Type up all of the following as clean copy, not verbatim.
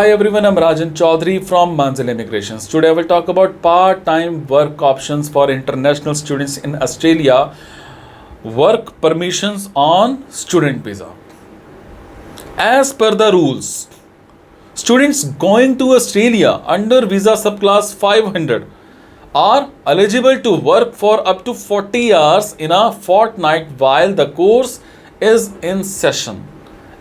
Hi everyone, I'm Rajan Chaudhary from Manzil Immigrations. Today I will talk about part-time work options for international students in Australia, work permissions on student visa. As per the rules, students going to Australia under visa subclass 500 are eligible to work for up to 40 hours in a fortnight while the course is in session,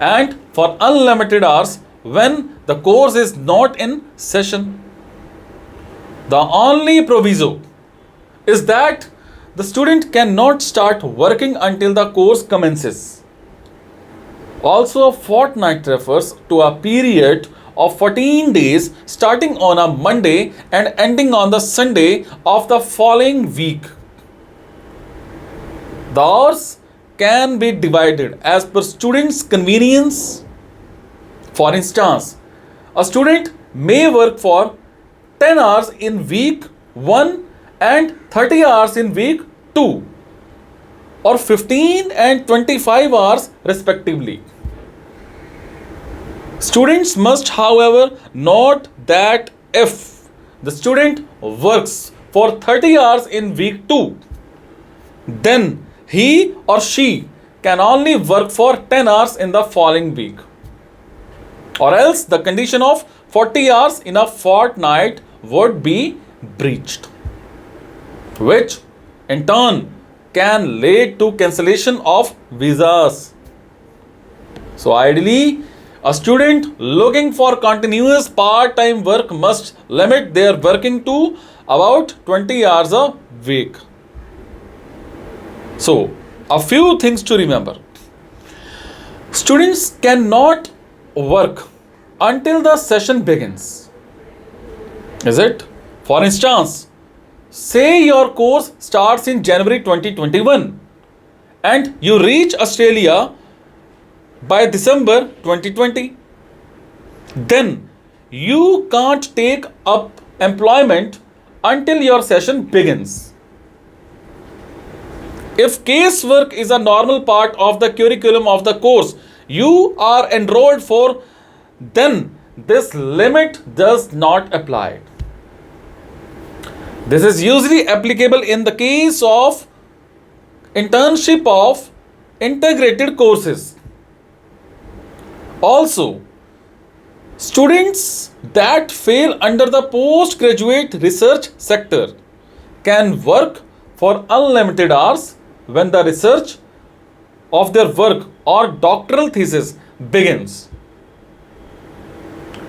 and for unlimited hours when the course is not in session. The only proviso is that the student cannot start working until the course commences. Also, a fortnight refers to a period of 14 days starting on a Monday and ending on the Sunday of the following week. The hours can be divided as per student's convenience. For instance, a student may work for 10 hours in week 1 and 30 hours in week 2, or 15 and 25 hours respectively. Students must, however, note that if the student works for 30 hours in week 2, then he or she can only work for 10 hours in the following week, or else the condition of 40 hours in a fortnight would be breached, which in turn can lead to cancellation of visas. So ideally, a student looking for continuous part-time work must limit their working to about 20 hours a week. So, a few things to remember. Students cannot work until the session begins. Is it? For instance, say your course starts in January 2021 and you reach Australia by December 2020. Then you can't take up employment until your session begins. If casework is a normal part of the curriculum of the course you are enrolled for, then this limit does not apply. This is usually applicable in the case of internship of integrated courses. Also, students that fail under the postgraduate research sector can work for unlimited hours when the research of their work or doctoral thesis begins.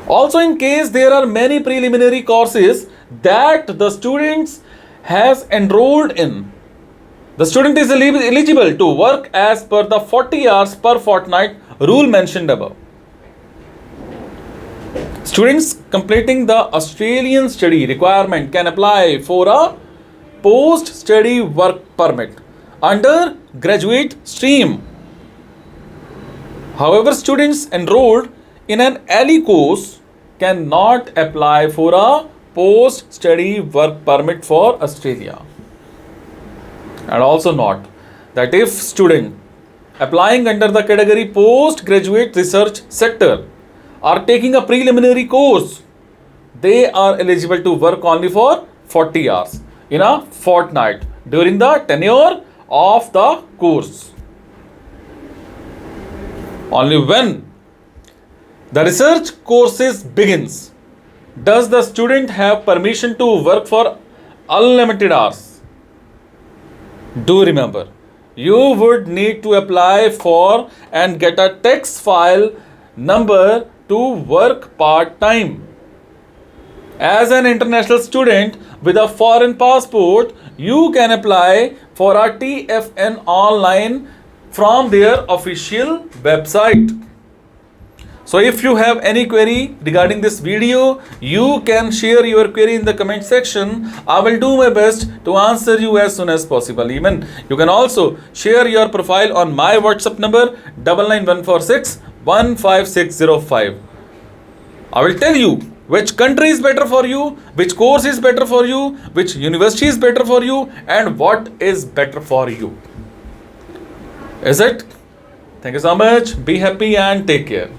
Also, in case there are many preliminary courses that the students has enrolled in, the student is eligible to work as per the 40 hours per fortnight rule mentioned above. Students completing the Australian study requirement can apply for a post-study work permit under graduate stream. However, students enrolled in an ALI course cannot apply for a post-study work permit for Australia. And also note that if student applying under the category postgraduate research sector are taking a preliminary course, they are eligible to work only for 40 hours in a fortnight during the tenure of the course. Only when the research courses begins does the student have permission to work for unlimited hours. Do remember, you would need to apply for and get a tax file number to work part-time. As an international student with a foreign passport, you can apply for a TFN online from their official website. So if you have any query regarding this video, you can share your query in the comment section. I will do my best to answer you as soon as possible. Even you can also share your profile on my WhatsApp number 99146 15605. I will tell you which country is better for you, which course is better for you, which university is better for you, and what is better for you. Is it? Thank you so much. Be happy and take care.